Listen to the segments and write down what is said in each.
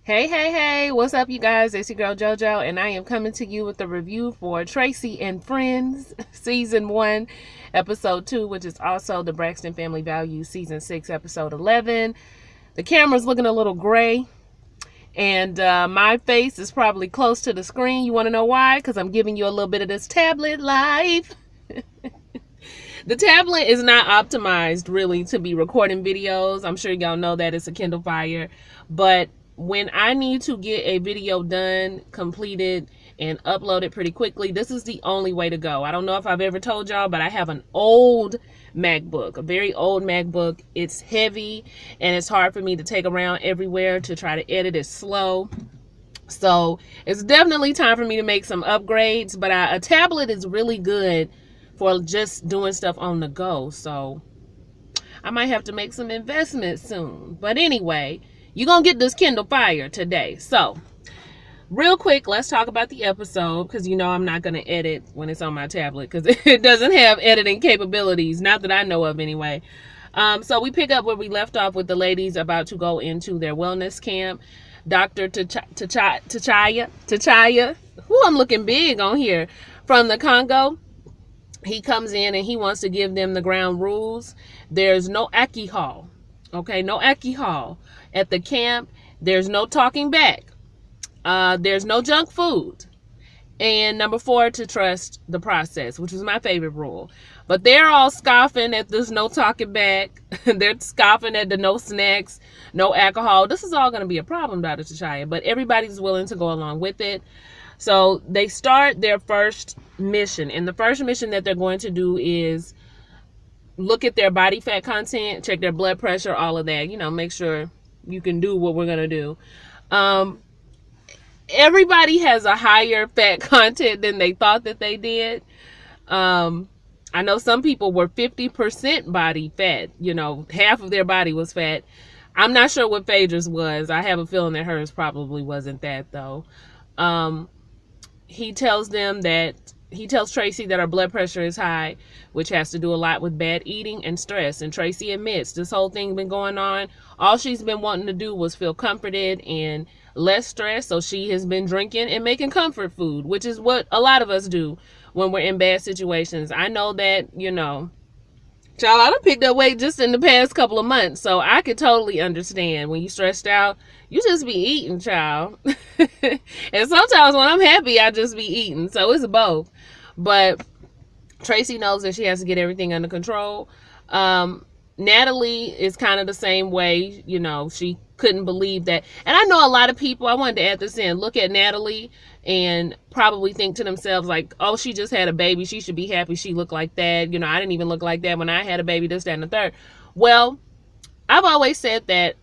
Hey, what's up, you guys? It's your girl JoJo, and I am coming to you with a review for Traci and Friends, Season 1, Episode 2, which is also the Braxton Family Values, Season 6, Episode 11. The camera's looking a little gray, and my face is probably close to the screen. You want to know why? Because I'm giving you a little bit of this tablet life. The tablet is not optimized, really, to be recording videos. I'm sure y'all know that it's a Kindle Fire, but when I need to get a video done, completed, and uploaded pretty quickly, this is the only way to go. I don't know if I've ever told y'all, but I have an old MacBook, a very old MacBook. It's heavy, and it's hard for me to take around everywhere to try to edit. It's slow. So it's definitely time for me to make some upgrades, but a tablet is really good for just doing stuff on the go. So I might have to make some investments soon. But anyway, you're going to get this Kindle Fire today. So, real quick, let's talk about the episode, because you know I'm not going to edit when it's on my tablet, because it doesn't have editing capabilities, not that I know of anyway. So we pick up where we left off with the ladies about to go into their wellness camp. Dr. Tachaya, who I'm looking big on here, from the Congo. He comes in and he wants to give them the ground rules. There's no alcohol. Okay, no alcohol at the camp. There's no talking back. There's no junk food. And number 4, to trust the process, which was my favorite rule. But they're all scoffing at this no talking back. They're scoffing at the no snacks, no alcohol. This is all going to be a problem, Dr. Tachaya, but everybody's willing to go along with it. So they start their first mission. And the first mission that they're going to do is look at their body fat content, check their blood pressure, all of that. You know, make sure you can do what we're going to do. Everybody has a higher fat content than they thought that they did. I know some people were 50% body fat. You know, half of their body was fat. I'm not sure what Phaedra's was. I have a feeling that hers probably wasn't that, though. He tells Traci that her blood pressure is high, which has to do a lot with bad eating and stress. And Traci admits this whole thing been going on. All she's been wanting to do was feel comforted and less stressed. So she has been drinking and making comfort food, which is what a lot of us do when we're in bad situations. I know that, you know, child, I done picked up weight just in the past couple of months. So I could totally understand when you stressed out, you just be eating, child. And sometimes when I'm happy, I just be eating. So it's both. But Traci knows that she has to get everything under control. Natalie is kind of the same way. You know, she couldn't believe that. And I know a lot of people, I wanted to add this in, look at Natalie and probably think to themselves like, oh, she just had a baby. She should be happy she looked like that. You know, I didn't even look like that when I had a baby, this, that, and the third. Well, I've always said that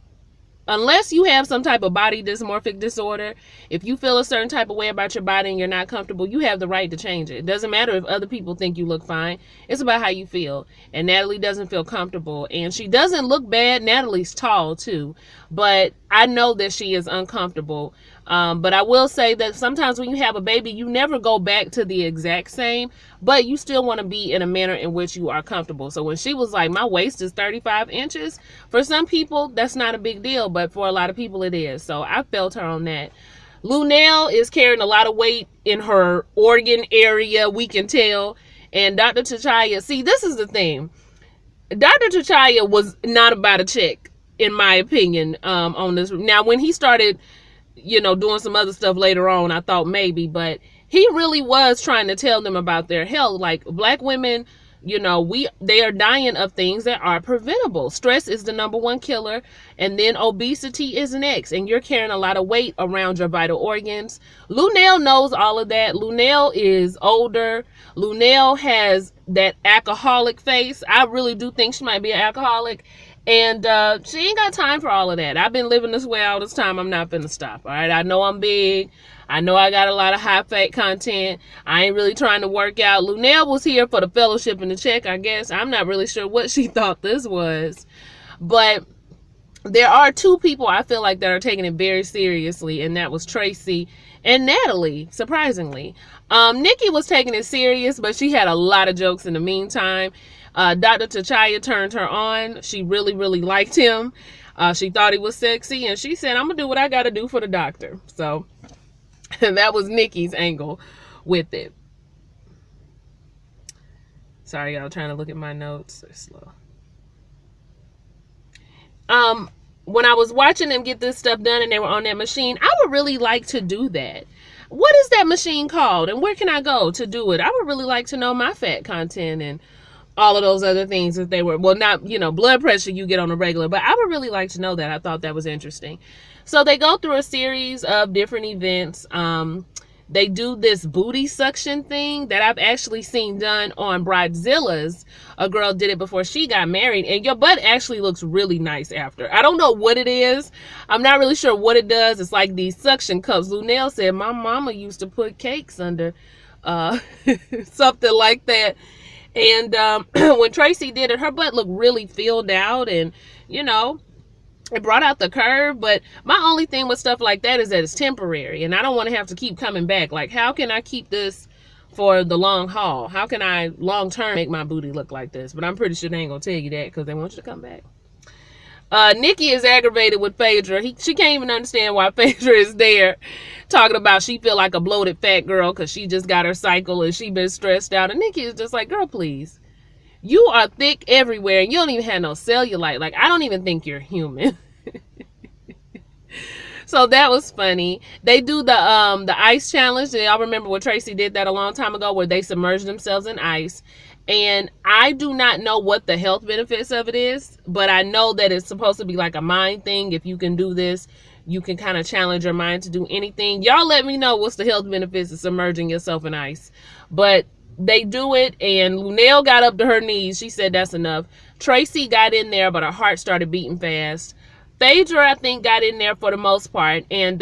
unless you have some type of body dysmorphic disorder, if you feel a certain type of way about your body and you're not comfortable, you have the right to change it. It doesn't matter if other people think you look fine. It's about how you feel. And Natalie doesn't feel comfortable. And she doesn't look bad. Natalie's tall too. But I know that she is uncomfortable. But I will say that sometimes when you have a baby, you never go back to the exact same, but you still want to be in a manner in which you are comfortable. So when she was like, my waist is 35 inches, for some people, that's not a big deal, but for a lot of people, it is. So I felt her on that. Lunel is carrying a lot of weight in her organ area, we can tell. And Dr. Tachaya, see, this is the thing. Dr. Tachaya was not about a check, in my opinion, on this. Now, when he started, you know, doing some other stuff later on, I thought maybe, but he really was trying to tell them about their health. Like, black women, you know, they are dying of things that are preventable. Stress is the #1 killer, and then obesity is next, and you're carrying a lot of weight around your vital organs. Lunel knows all of that. Lunel is older. Lunel has that alcoholic face. I really do think she might be an alcoholic. And she ain't got time for all of that. I've been living this way all this time. I'm not finna stop, all right? I know I'm big. I know I got a lot of high-fat content. I ain't really trying to work out. Lunel was here for the fellowship and the check, I guess. I'm not really sure what she thought this was. But there are 2 people I feel like that are taking it very seriously, and that was Traci and Natalie, surprisingly. Nikki was taking it serious, but she had a lot of jokes in the meantime. Dr. Tachaya turned her on. She really, really liked him. She thought he was sexy, and she said, I'm gonna do what I gotta do for the doctor. So that was Nikki's angle with it. Sorry, y'all, trying to look at my notes. They're slow. When I was watching them get this stuff done and they were on that machine, I would really like to do that. What is that machine called, and where can I go to do it? I would really like to know my fat content and all of those other things that they were, well, not, blood pressure you get on a regular, but I would really like to know that. I thought that was interesting. So they go through a series of different events. They do this booty suction thing that I've actually seen done on Bridezilla's. A girl did it before she got married, and your butt actually looks really nice after. I don't know what it is. I'm not really sure what it does. It's like these suction cups. Lunel said my mama used to put cakes under something like that. And when Traci did it, her butt looked really filled out, and it brought out the curve. But my only thing with stuff like that is that it's temporary, and I don't want to have to keep coming back. Like, how can I keep this for the long haul? How can I long term make my booty look like this? But I'm pretty sure they ain't gonna tell you that because they want you to come back. Nikki is aggravated with Phaedra. She can't even understand why Phaedra is there, talking about she feel like a bloated fat girl because she just got her cycle and she been stressed out. And Nikki is just like, girl, please. You are thick everywhere and you don't even have no cellulite. Like, I don't even think you're human. So that was funny. They do the ice challenge. Y'all remember when Traci did that a long time ago, where they submerged themselves in ice. And I do not know what the health benefits of it is, but I know that it's supposed to be like a mind thing. If you can do this, you can kind of challenge your mind to do anything. Y'all let me know what's the health benefits of submerging yourself in ice. But they do it, and Lunel got up to her knees. She said that's enough. Traci got in there, but her heart started beating fast. Phaedra, I think, got in there for the most part. And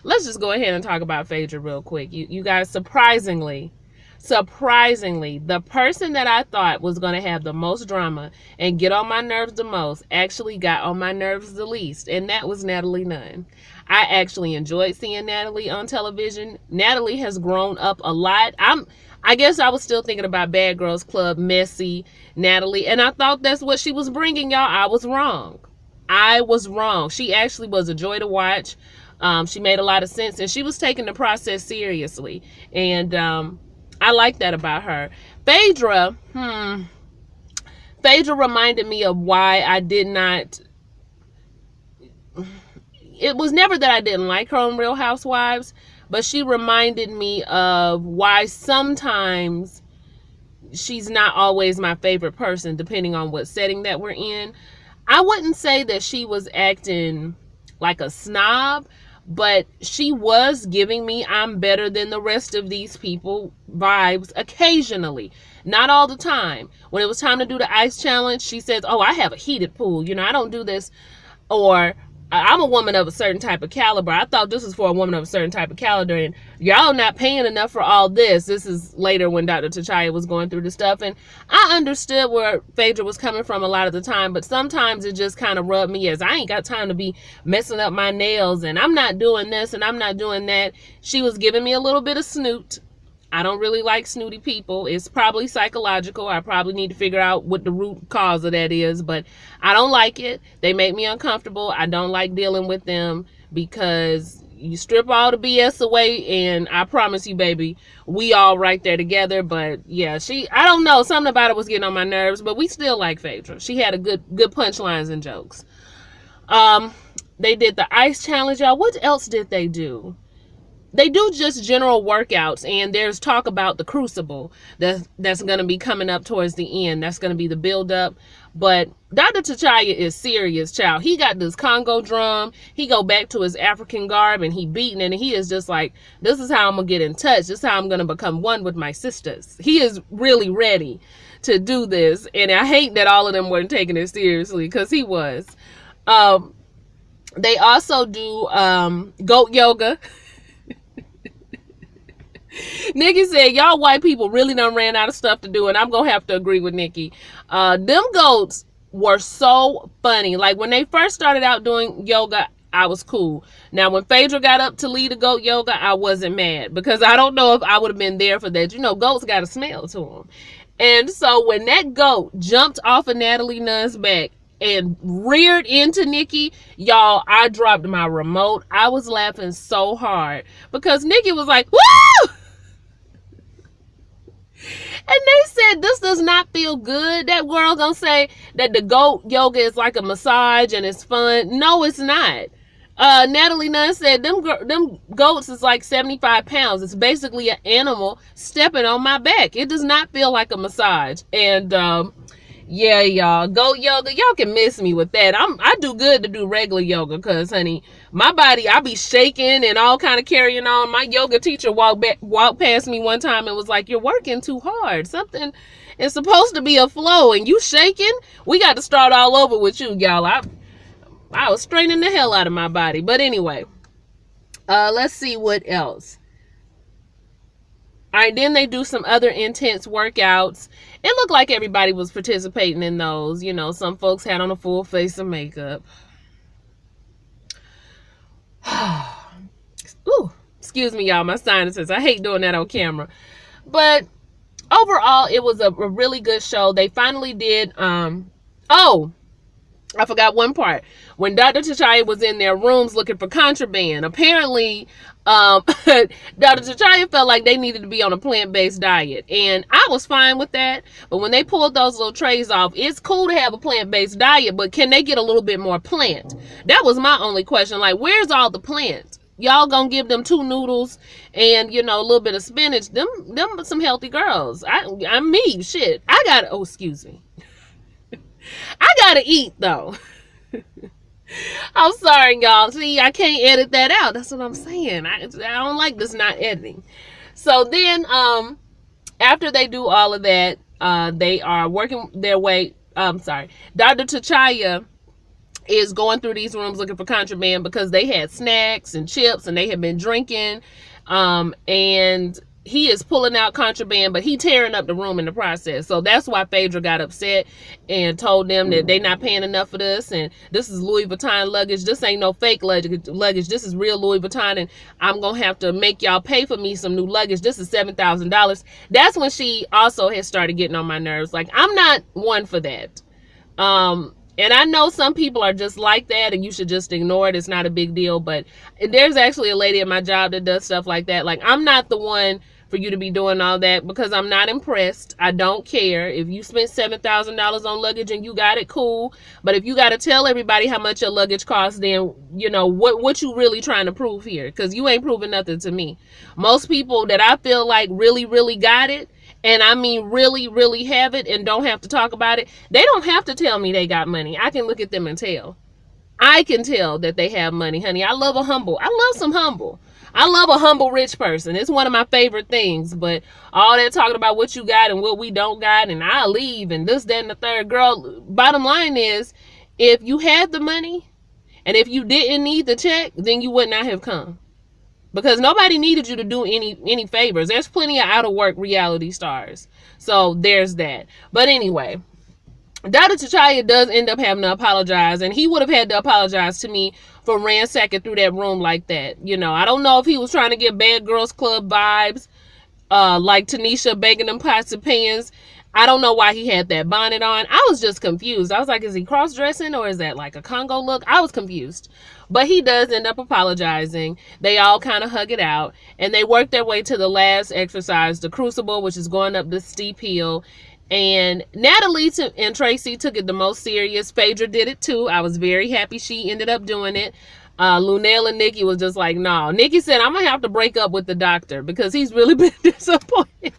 let's just go ahead and talk about Phaedra real quick. You guys, surprisingly, the person that I thought was going to have the most drama and get on my nerves the most actually got on my nerves the least, and that was Natalie Nunn. I actually enjoyed seeing Natalie on television. Natalie has grown up a lot. I guess I was still thinking about Bad Girls Club, messy Natalie, and I thought that's what she was bringing, y'all. I was wrong. She actually was a joy to watch. She made a lot of sense, and she was taking the process seriously, and I like that about her. Phaedra reminded me of why I did not. It was never that I didn't like her on Real Housewives, but she reminded me of why sometimes she's not always my favorite person, depending on what setting that we're in. I wouldn't say that she was acting like a snob, but she was giving me I'm better than the rest of these people vibes occasionally. Not all the time. When it was time to do the ice challenge, she says, oh, I have a heated pool. I don't do this. Or I'm a woman of a certain type of caliber. I thought this was for a woman of a certain type of caliber, and y'all not paying enough for all this. This is later when Dr. Tachaya was going through the stuff, and I understood where Phaedra was coming from a lot of the time, but sometimes it just kind of rubbed me as I ain't got time to be messing up my nails, and I'm not doing this, and I'm not doing that. She was giving me a little bit of snoot. I don't really like snooty people. It's probably psychological. I probably need to figure out what the root cause of that is, but I don't like it. They make me uncomfortable. I don't like dealing with them because you strip all the BS away, and I promise you, baby, we all right there together. But yeah, I don't know, something about it was getting on my nerves, but we still like Phaedra. She had a good punchlines and jokes. They did the ice challenge, y'all. What else did they do? They do just general workouts, and there's talk about the crucible that's going to be coming up towards the end. That's going to be the build-up. But Dr. Tachaya is serious, child. He got this Congo drum. He go back to his African garb, and he beating it, and he is just like, this is how I'm going to get in touch. This is how I'm going to become one with my sisters. He is really ready to do this, and I hate that all of them weren't taking it seriously, because he was. They also do goat yoga. Nikki said, y'all white people really done ran out of stuff to do, and I'm gonna have to agree with Nikki. Them goats were so funny. Like, when they first started out doing yoga, I was cool. Now, when Phaedra got up to lead the goat yoga, I wasn't mad, because I don't know if I would have been there for that. Goats got a smell to them. And so when that goat jumped off of Natalie Nunn's back, and reared into Nikki, y'all, I dropped my remote. I was laughing so hard because Nikki was like, woo! And they said, this does not feel good. That girl gonna say that the goat yoga is like a massage and it's fun. No, it's not. Natalie Nunn said, them goats is like 75 pounds. It's basically an animal stepping on my back. It does not feel like a massage. And, yeah, y'all, goat yoga, y'all can miss me with that. I do good to do regular yoga because, honey, my body, I be shaking and all kind of carrying on. My yoga teacher walked past me one time and was like, you're working too hard. Something is supposed to be a flow and you shaking? We got to start all over with you, y'all. I was straining the hell out of my body. But anyway, let's see what else. All right, then they do some other intense workouts. It looked like everybody was participating in those. You know, some folks had on a full face of makeup. Ooh, excuse me, y'all, my sinuses. I hate doing that on camera. But overall, it was a really good show. They finally did, I forgot one part. When Dr. Traci was in their rooms looking for contraband, apparently Dr. Traci felt like they needed to be on a plant-based diet. And I was fine with that. But when they pulled those little trays off, it's cool to have a plant-based diet, but can they get a little bit more plant? That was my only question. Like, where's all the plant? Y'all gonna give them 2 noodles and, you know, a little bit of spinach. Them some healthy girls. I'm me. Shit. Excuse me. I gotta eat though. I'm sorry, y'all. See, I can't edit that out. That's what I'm saying. I don't like this not editing. So then, after they do all of that, they are working their way. Dr. Tachaya is going through these rooms looking for contraband because they had snacks and chips and they had been drinking. And he is pulling out contraband, but he tearing up the room in the process. So that's why Phaedra got upset and told them that they not paying enough for this. And this is Louis Vuitton luggage. This ain't no fake luggage. This is real Louis Vuitton. And I'm going to have to make y'all pay for me some new luggage. This is $7,000. That's when she also has started getting on my nerves. Like, I'm not one for that. And I know some people are just like that and you should just ignore it. It's not a big deal. But there's actually a lady at my job that does stuff like that. Like, I'm not the one for you to be doing all that because I'm not impressed. I don't care. If you spent $7,000 on luggage and you got it, cool. But if you got to tell everybody how much your luggage costs, then, you know, what you really trying to prove here? Because you ain't proving nothing to me. Most people that I feel like really, really got it, and I mean really, really have it and don't have to talk about it, they don't have to tell me they got money. I can look at them and tell. I can tell that they have money, honey. I love some humble. I love a humble rich person. It's one of my favorite things. But all that talking about what you got and what we don't got and I'll leave and this, that, and the third. Girl, bottom line is, if you had the money and if you didn't need the check, then you would not have come. Because nobody needed you to do any favors. There's plenty of out of work reality stars. So there's that. But anyway, Dr. Tachaya does end up having to apologize. And he would have had to apologize to me for ransacking through that room like that. You know, I don't know if he was trying to get Bad Girls Club vibes. Like Tanisha begging them pots and pans. I don't know why he had that bonnet on. I was just confused. I was like, is he cross-dressing or is that like a Congo look? I was confused. But he does end up apologizing. They all kind of hug it out. And they work their way to the last exercise, the Crucible, which is going up this steep hill. And Natalie and Traci took it the most serious. Phaedra did it too. I was very happy she ended up doing it. Lunel and Nikki was just like, no. Nikki said, I'm going to have to break up with the doctor because he's really been disappointed.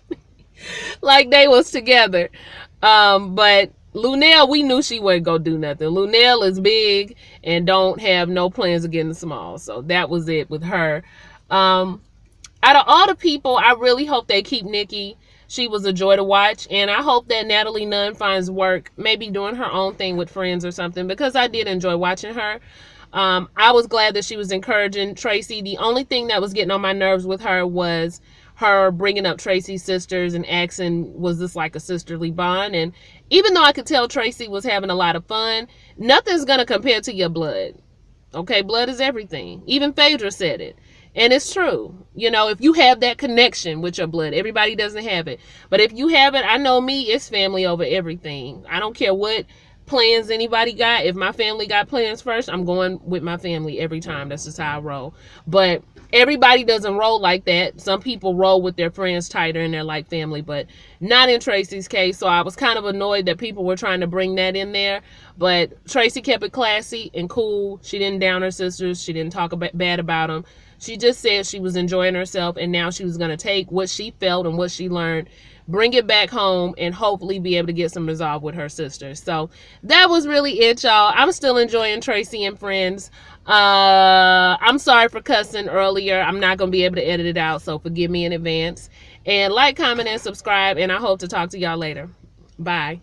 Like they was together. But Lunel, we knew she wasn't going to do nothing. Lunel is big and don't have no plans of getting small. So that was it with her. Out of all the people, I really hope they keep Nikki. She was a joy to watch. And I hope that Natalie Nunn finds work, maybe doing her own thing with friends or something, because I did enjoy watching her. I was glad that she was encouraging Traci. The only thing that was getting on my nerves with her was her bringing up Traci's sisters and asking, was this like a sisterly bond? And even though I could tell Traci was having a lot of fun, nothing's going to compare to your blood. Okay, blood is everything. Even Phaedra said it. And it's true. You know, if you have that connection with your blood, everybody doesn't have it. But if you have it, I know me, it's family over everything. I don't care what plans anybody got. If my family got plans first, I'm going with my family every time. That's just how I roll. But everybody doesn't roll like that. Some people roll with their friends tighter and they're like family, but not in Traci's case. So I was kind of annoyed that people were trying to bring that in there. But Traci kept it classy and cool. She didn't down her sisters. She didn't talk bad about them. She just said she was enjoying herself, and now she was going to take what she felt and what she learned, bring it back home, and hopefully be able to get some resolve with her sisters. So that was really it, y'all. I'm still enjoying Traci and Friends. I'm sorry for cussing earlier. I'm not going to be able to edit it out, so forgive me in advance. And like, comment, and subscribe, and I hope to talk to y'all later. Bye.